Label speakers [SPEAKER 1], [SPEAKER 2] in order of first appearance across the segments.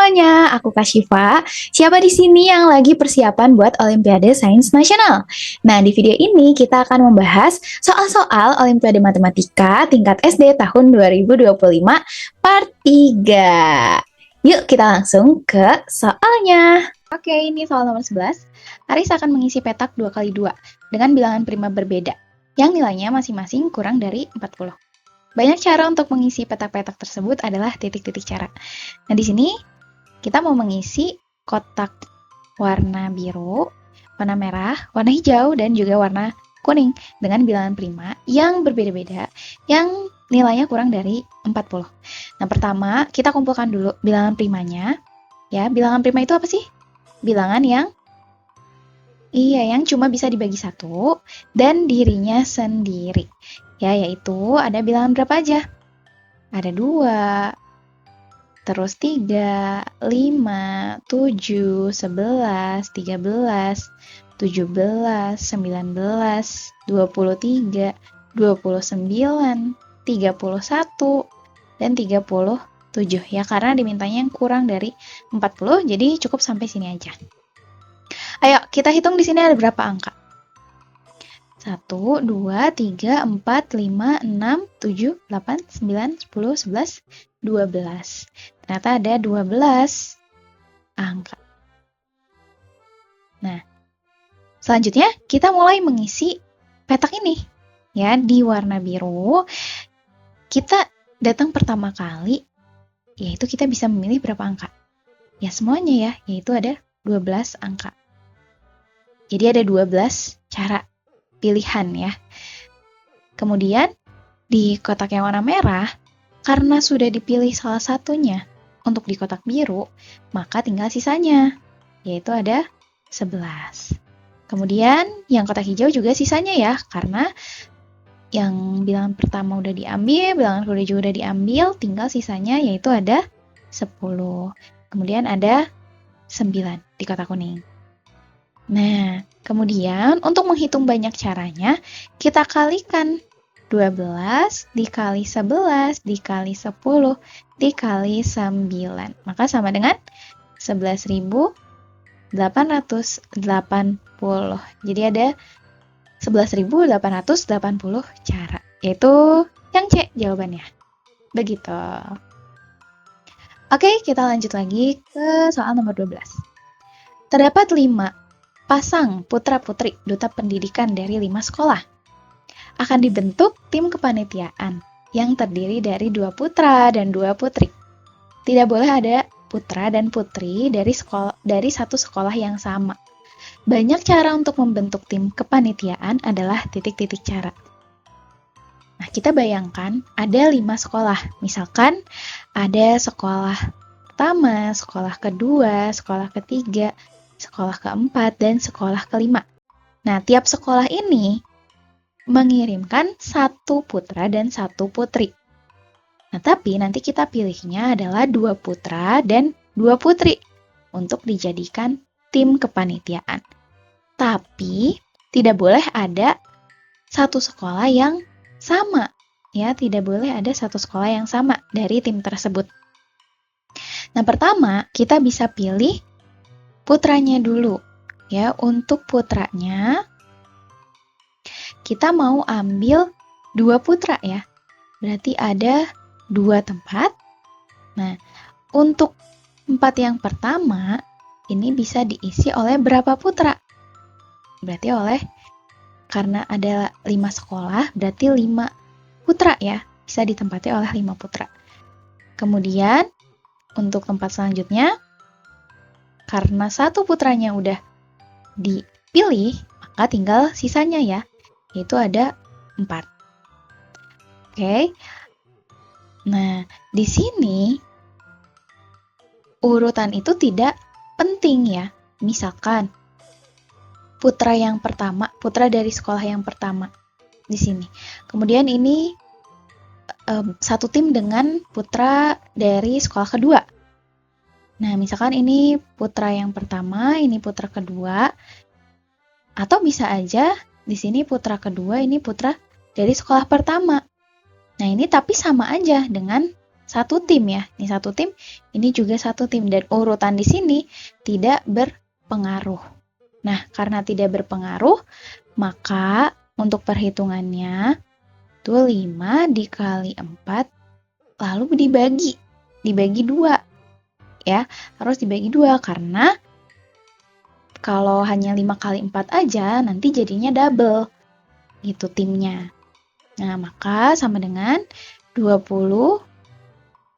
[SPEAKER 1] semuanya, aku Kak Syifa. Siapa di sini yang lagi persiapan buat Olimpiade Sains Nasional? Nah, di video ini kita akan membahas soal-soal Olimpiade Matematika tingkat SD tahun 2025 part 3. Yuk kita langsung ke soalnya. Oke, ini soal nomor 11. Aris akan mengisi petak 2x2 dengan bilangan prima berbeda, yang nilainya masing-masing kurang dari 40. Banyak cara untuk mengisi petak-petak tersebut adalah titik-titik cara. Nah, di sini kita mau mengisi kotak warna biru, warna merah, warna hijau, dan juga warna kuning dengan bilangan prima yang berbeda-beda, yang nilainya kurang dari 40. Nah, pertama kita kumpulkan dulu bilangan primanya. Ya, bilangan prima itu apa sih? Bilangan yang cuma bisa dibagi satu dan dirinya sendiri. Ya, yaitu ada bilangan berapa aja? Ada 2, terus 3, 5, 7, 11, 13, 17, 19, 23, 29, 31, dan 37. Ya, karena dimintanya yang kurang dari 40, jadi cukup sampai sini aja. Ayo, kita hitung di sini ada berapa angka? 1, 2, 3, 4, 5, 6, 7, 8, 9, 10, 11, 12. Ternyata ada 12 angka. Nah, selanjutnya kita mulai mengisi petak ini. Ya, di warna biru, kita datang pertama kali, yaitu kita bisa memilih berapa angka. Ya, semuanya ya, yaitu ada 12 angka. Jadi ada 12 cara pilihan ya. Kemudian di kotak yang warna merah, karena sudah dipilih salah satunya untuk di kotak biru, maka tinggal sisanya, yaitu ada 11. Kemudian yang kotak hijau juga sisanya ya, karena yang bilangan pertama udah diambil, bilangan kedua juga udah diambil, tinggal sisanya yaitu ada 10. Kemudian ada 9 di kotak kuning. Nah, kemudian untuk menghitung banyak caranya, kita kalikan 12 dikali 11 dikali 10 dikali 9. Maka sama dengan 11.880. Jadi ada 11.880 cara. Yaitu yang C jawabannya. Begitu. Oke, kita lanjut lagi ke soal nomor 12. Terdapat 5 pasang putra-putri duta pendidikan dari 5 sekolah. Akan dibentuk tim kepanitiaan yang terdiri dari 2 putra dan 2 putri. Tidak boleh ada putra dan putri dari satu sekolah yang sama. Banyak cara untuk membentuk tim kepanitiaan adalah titik-titik cara. Nah, kita bayangkan ada 5 sekolah. Misalkan ada sekolah pertama, sekolah kedua, sekolah ketiga, sekolah keempat, dan sekolah kelima. Nah, tiap sekolah ini mengirimkan 1 putra dan 1 putri. Nah, tapi nanti kita pilihnya adalah 2 putra dan 2 putri untuk dijadikan tim kepanitiaan. Tapi tidak boleh ada satu sekolah yang sama. Ya, tidak boleh ada satu sekolah yang sama dari tim tersebut. Nah, pertama kita bisa pilih putranya dulu. Ya, untuk putranya kita mau ambil 2 putra ya. Berarti ada 2 tempat. Nah, untuk 4 yang pertama ini bisa diisi oleh berapa putra? Berarti karena ada 5 sekolah, berarti 5 putra ya. Bisa ditempati oleh 5 putra. Kemudian untuk tempat selanjutnya, karena 1 putranya udah dipilih, maka tinggal sisanya ya, yaitu ada 4. Oke. Nah, di sini urutan itu tidak penting ya. Misalkan putra yang pertama, putra dari sekolah yang pertama di sini. Kemudian ini satu tim dengan putra dari sekolah kedua. Nah, misalkan ini putra yang pertama, ini putra kedua, atau bisa aja di sini putra kedua, ini putra dari sekolah pertama. Nah, ini tapi sama aja dengan satu tim ya. Ini satu tim, ini juga satu tim. Dan urutan di sini tidak berpengaruh. Nah, karena tidak berpengaruh, maka untuk perhitungannya, itu 5 dikali 4, lalu dibagi 2. Ya, harus dibagi 2 karena kalau hanya 5 kali 4 aja, nanti jadinya double. Gitu timnya. Nah, maka sama dengan 20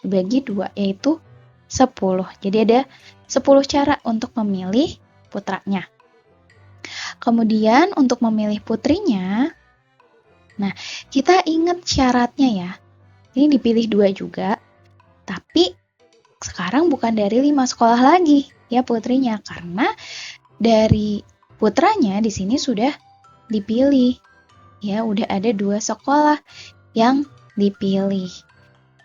[SPEAKER 1] dibagi 2, yaitu 10. Jadi ada 10 cara untuk memilih putranya. Kemudian untuk memilih putrinya, nah kita ingat syaratnya ya. Ini dipilih 2 juga, tapi sekarang bukan dari 5 sekolah lagi ya putrinya, karena dari putranya di sini sudah dipilih. Ya, udah ada 2 sekolah yang dipilih.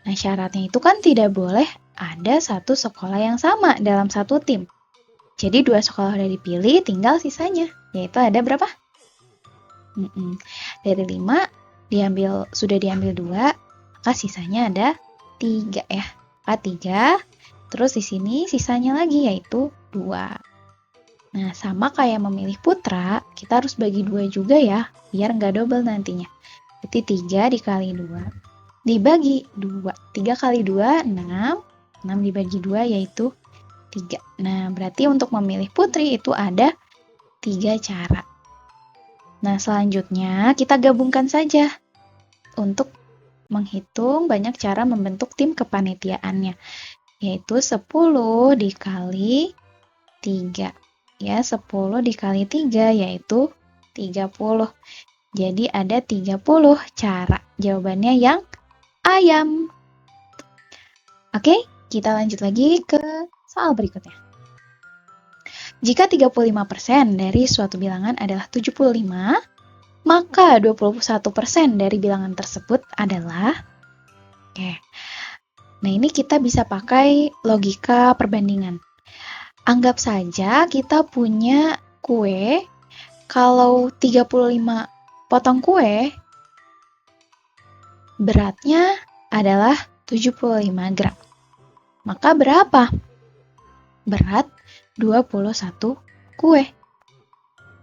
[SPEAKER 1] Nah, syaratnya itu kan tidak boleh ada satu sekolah yang sama dalam satu tim. Jadi 2 sekolah udah dipilih, tinggal sisanya. Yaitu ada berapa? Dari 5 sudah diambil 2, maka sisanya ada 3 ya. Maka 3, terus di sini sisanya lagi yaitu 2. Nah, sama kayak memilih putra, kita harus bagi 2 juga ya, biar nggak double nantinya. Berarti 3 dikali 2, dibagi 2. 3 kali 2, 6. 6 dibagi 2 yaitu 3. Nah, berarti untuk memilih putri itu ada 3 cara. Nah, selanjutnya kita gabungkan saja untuk menghitung banyak cara membentuk tim kepanitiaannya, yaitu 10 dikali 3. Ya, 10 dikali 3 yaitu 30. Jadi ada 30 cara. Jawabannya yang ayam. Oke, kita lanjut lagi ke soal berikutnya. Jika 35% dari suatu bilangan adalah 75, maka 21% dari bilangan tersebut adalah... Oke. Nah, ini kita bisa pakai logika perbandingan. Anggap saja kita punya kue, kalau 35 potong kue, beratnya adalah 75 gram. Maka berapa? Berat 21 kue.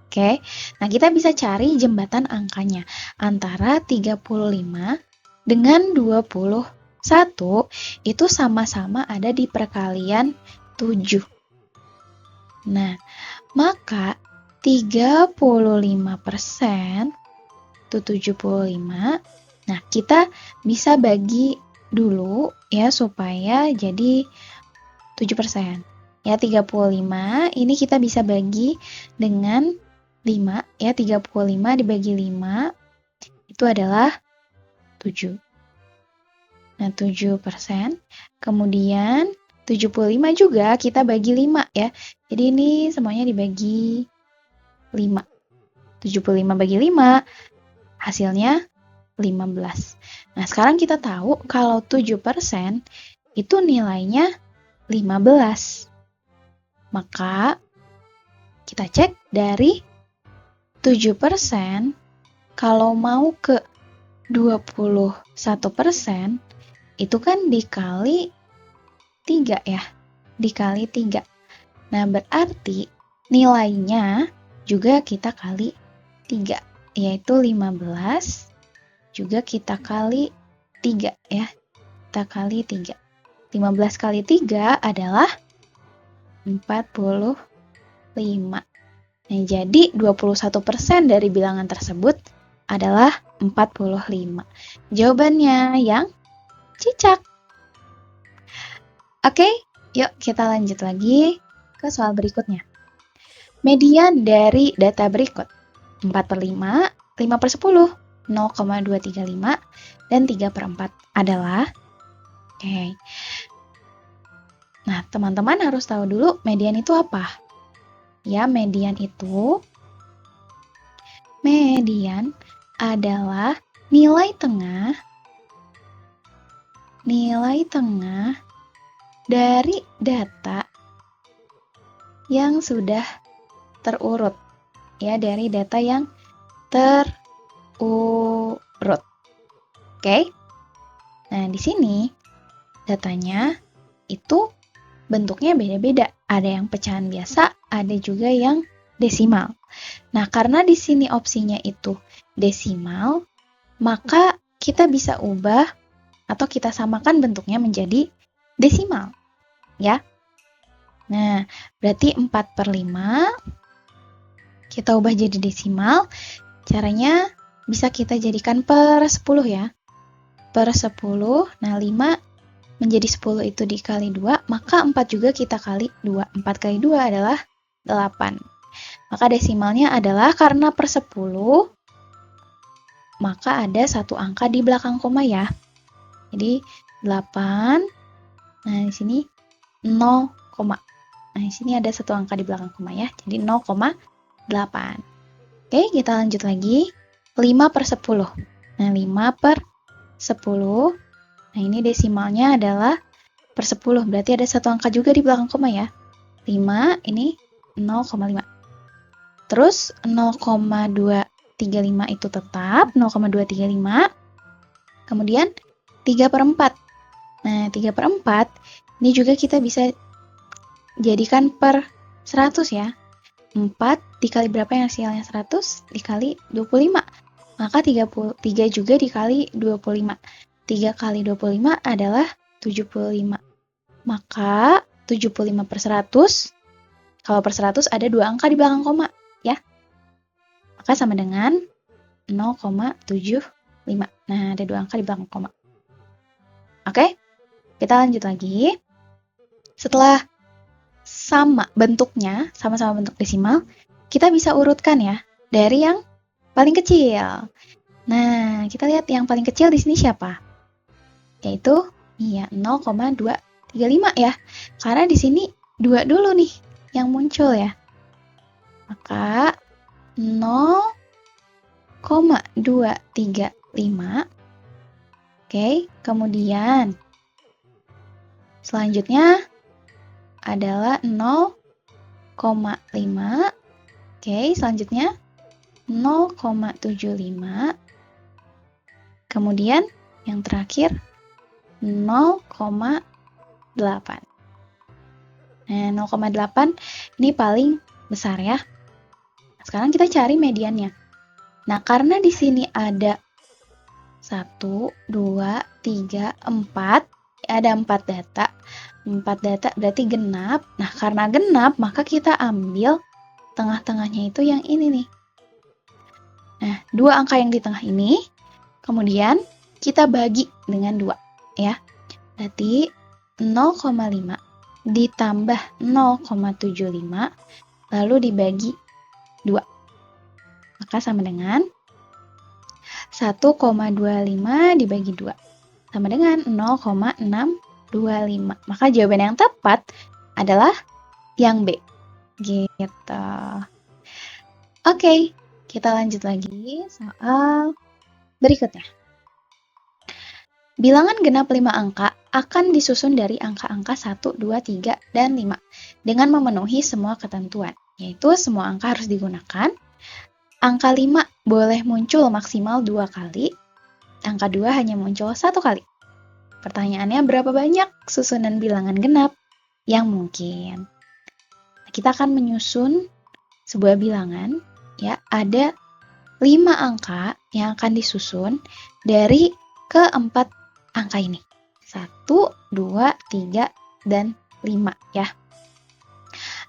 [SPEAKER 1] Oke, nah kita bisa cari jembatan angkanya antara 35 dengan 21 itu sama-sama ada di perkalian 7. Nah, maka 35% itu 75. Nah, kita bisa bagi dulu ya supaya jadi 7%. Ya, 35 ini kita bisa bagi dengan 5 ya, 35 dibagi 5 itu adalah 7. Nah, 7%. Kemudian 75 juga kita bagi 5 ya. Jadi ini semuanya dibagi 5. 75 bagi 5 hasilnya 15. Nah, sekarang kita tahu kalau 7% itu nilainya 15. Maka kita cek dari 7% kalau mau ke 21% itu kan dikali 3 ya. Dikali 3. Nah, berarti nilainya juga kita kali 3, yaitu 15 juga kita kali 3 ya. Kita kali 3. 15 kali 3 adalah 45. Nah, jadi 21% dari bilangan tersebut adalah 45. Jawabannya yang cicak. Oke, yuk kita lanjut lagi ke soal berikutnya. Median dari data berikut 4/5, 5/10, 0,235, dan 3/4 adalah... Oke. Nah, teman-teman harus tahu dulu median itu apa. Ya, median adalah nilai tengah dari data yang sudah terurut. Ya, dari data yang terurut. Oke? Nah, di sini datanya itu bentuknya beda-beda. Ada yang pecahan biasa, ada juga yang desimal. Nah, karena di sini opsinya itu desimal, maka kita bisa ubah atau kita samakan bentuknya menjadi desimal, ya. Nah, berarti 4/5 kita ubah jadi desimal. Caranya bisa kita jadikan per 10 ya. Per 10, nah 5 menjadi 10 itu dikali 2, maka 4 juga kita kali 2. 4 kali 2 adalah 8. Maka desimalnya adalah karena per 10, maka ada satu angka di belakang koma ya. Jadi 8, nah di sini 0, nah di sini ada satu angka di belakang koma ya, jadi 0,8. Oke, kita lanjut lagi. 5/10. Nah, 5/10. Nah, ini desimalnya adalah per 10, berarti ada satu angka juga di belakang koma ya. 5, ini 0,5. Terus 0,235 itu tetap 0,235. Kemudian 3/4. Nah, 3/4 ini juga kita bisa jadikan per 100 ya. 4 dikali berapa yang hasilnya 100? Dikali 25. Maka 3 juga dikali 25. 3 kali 25 adalah 75. Maka 75/100, kalau per 100 ada 2 angka di belakang koma, ya. Maka sama dengan 0,75. Nah, ada 2 angka di belakang koma. Oke, kita lanjut lagi. Setelah sama bentuknya, sama-sama bentuk desimal, kita bisa urutkan ya, dari yang paling kecil. Nah, kita lihat yang paling kecil di sini siapa? Yaitu 0,235 ya. Karena di sini 2 dulu nih yang muncul ya. Maka 0,235. Oke, kemudian selanjutnya adalah 0,5. Oke, selanjutnya 0,75. Kemudian yang terakhir 0,8. Nah, 0,8 ini paling besar ya. Sekarang kita cari mediannya. Nah, karena di sini ada 1, 2, 3, 4. Ada 4 data. 4 data berarti genap. Nah, karena genap, maka kita ambil tengah-tengahnya itu yang ini nih. Nah, 2 angka yang di tengah ini, kemudian kita bagi dengan 2, ya. Berarti 0,5 ditambah 0,75, lalu dibagi 2. Maka sama dengan 1,25 dibagi 2. Sama dengan 0,625. Maka jawaban yang tepat adalah yang B. Gitu. Oke, kita lanjut lagi soal berikutnya. Bilangan genap 5 angka akan disusun dari angka-angka 1, 2, 3, dan 5 dengan memenuhi semua ketentuan, yaitu semua angka harus digunakan. Angka 5 boleh muncul maksimal 2 kali, angka 2 hanya muncul 1 kali. Pertanyaannya, berapa banyak susunan bilangan genap yang mungkin? Kita akan menyusun sebuah bilangan, ya, ada 5 angka yang akan disusun dari keempat angka ini. 1, 2, 3, dan 5 ya.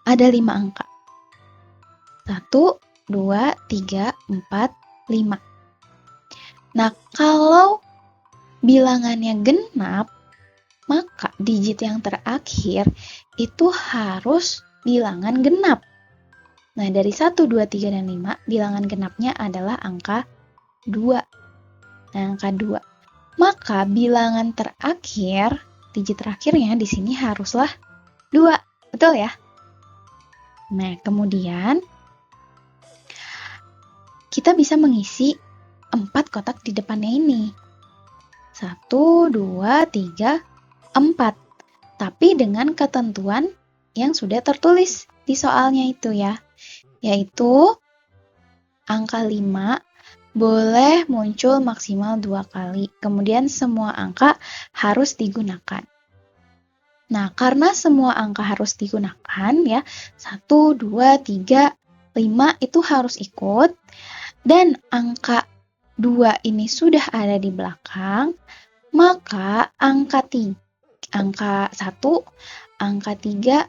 [SPEAKER 1] Ada 5 angka. 1, 2, 3, 4, 5. Nah, kalau bilangannya genap, maka digit yang terakhir itu harus bilangan genap. Nah, dari 1, 2, 3, dan 5, bilangan genapnya adalah angka 2. Nah, angka 2. Maka bilangan terakhir, digit terakhirnya di sini haruslah 2. Betul ya? Nah, kemudian kita bisa mengisi 4 kotak di depannya ini. 1, 2, 3, 4. Tapi dengan ketentuan yang sudah tertulis di soalnya itu ya. Yaitu angka 5 boleh muncul maksimal 2 kali. Kemudian semua angka harus digunakan. Nah, karena semua angka harus digunakan ya, 1, 2, 3, 5 itu harus ikut, dan angka 2 ini sudah ada di belakang, maka angka 1, angka 3,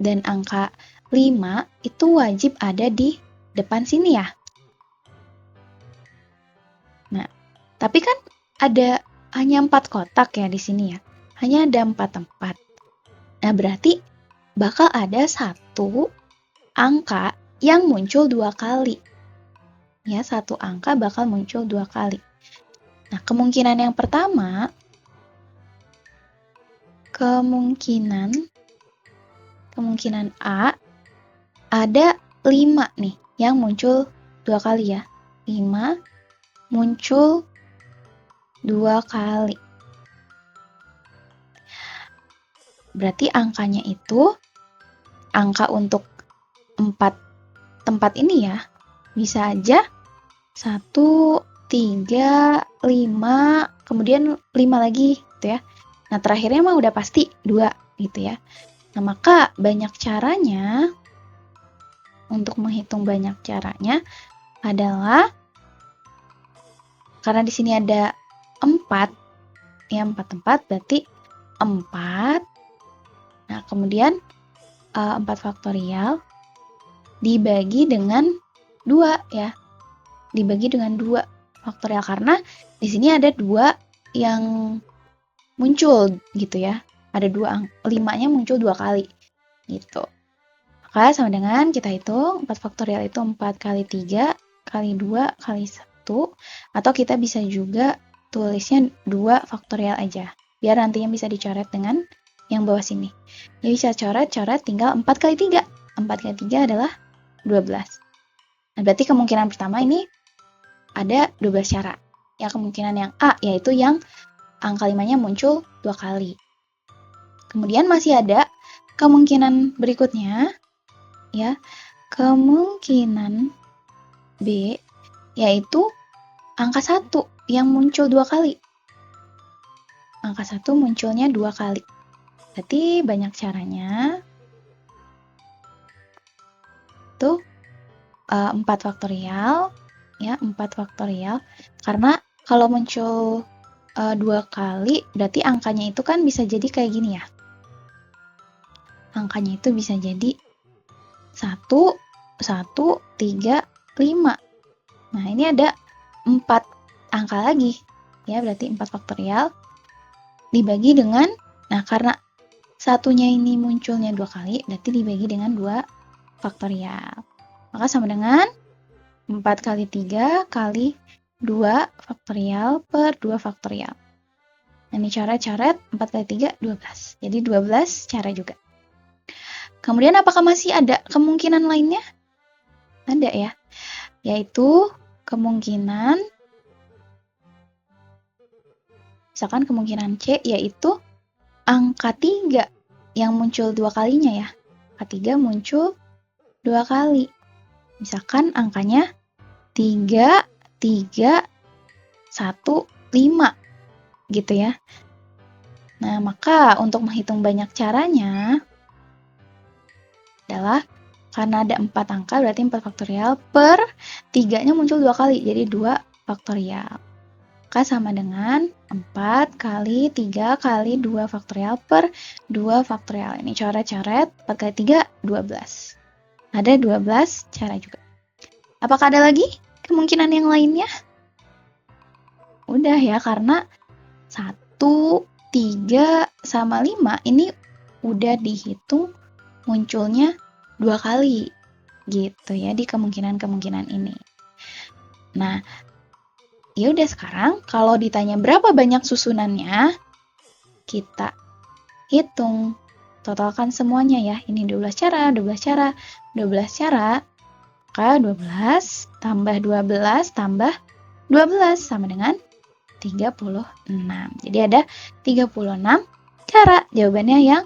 [SPEAKER 1] dan angka 5 itu wajib ada di depan sini ya. Nah, tapi kan ada hanya 4 kotak ya di sini ya. Hanya ada 4 tempat. Nah, berarti bakal ada satu angka yang muncul 2 kali. Ya, satu angka bakal muncul 2 kali. Nah, kemungkinan yang pertama, kemungkinan A, ada 5 nih yang muncul 2 kali ya. 5 muncul 2 kali. Berarti angkanya itu, angka untuk 4 tempat ini ya, bisa aja 1, 3, 5, kemudian 5 lagi gitu ya. Nah, terakhirnya mah udah pasti 2 gitu ya. Nah, maka banyak caranya, untuk menghitung banyak caranya adalah, karena di sini ada 4, ya 4 tempat, berarti 4. Nah, kemudian 4 faktorial dibagi dengan 2 ya. Dibagi dengan 2 faktorial, karena di sini ada 2 yang muncul gitu ya. Ada 5-nya muncul 2 kali gitu. Maka sama dengan kita hitung 4 faktorial itu 4 kali 3 kali 2 kali 1, atau kita bisa juga tulisnya 2 faktorial aja, biar nantinya bisa dicoret dengan yang bawah sini. Jadi bisa coret tinggal 4 kali 3. 4 kali 3 adalah 12. Nah, berarti kemungkinan pertama ini ada 12 cara. Ya, kemungkinan yang A, yaitu yang angka 5-nya muncul 2 kali. Kemudian masih ada kemungkinan berikutnya, ya, kemungkinan B, yaitu angka 1 yang muncul 2 kali. Angka 1 munculnya 2 kali. Berarti banyak caranya. Itu 4 faktorial, ya, 4 faktorial. Karena kalau muncul 2 kali, berarti angkanya itu kan bisa jadi kayak gini ya. Angkanya itu bisa jadi 1, 1, 3, 5. Nah, ini ada 4 angka lagi. Ya, berarti 4 faktorial dibagi dengan, nah karena satunya ini munculnya 2 kali, berarti dibagi dengan 2 faktorial. Maka sama dengan 4 kali 3 kali 2 faktorial per 2 faktorial. Nah, ini coret-coret, 4 kali 3, 12. Jadi 12 cara juga. Kemudian apakah masih ada kemungkinan lainnya? Ada ya. Yaitu kemungkinan, misalkan kemungkinan C, yaitu angka 3 yang muncul 2 kalinya ya. Angka 3 muncul 2 kali. Misalkan angkanya 3, 3, 1, 5 gitu ya. Nah, maka untuk menghitung banyak caranya adalah, karena ada 4 angka, berarti 4 faktorial per 3-nya muncul 2 kali, jadi 2 faktorial. Maka sama dengan 4 kali 3 kali 2 faktorial per 2 faktorial. Ini coret-coret, 4 kali 3, 12. Ada 12 cara juga. Apakah ada lagi kemungkinan yang lainnya? Udah ya, karena 1, 3, sama 5 ini udah dihitung munculnya 2 kali gitu ya di kemungkinan-kemungkinan ini. Nah, ya udah, sekarang kalau ditanya berapa banyak susunannya, kita hitung, totalkan semuanya ya. Ini 12 cara, 12 cara, 12 cara. Maka 12 tambah 12 tambah 12 sama dengan 36. Jadi ada 36 cara. Jawabannya yang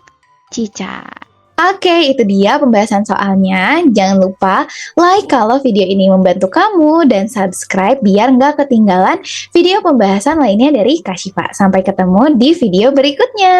[SPEAKER 1] cica. Oke, itu dia pembahasan soalnya. Jangan lupa like kalau video ini membantu kamu, dan subscribe biar nggak ketinggalan video pembahasan lainnya dari Kak Syifa. Sampai ketemu di video berikutnya.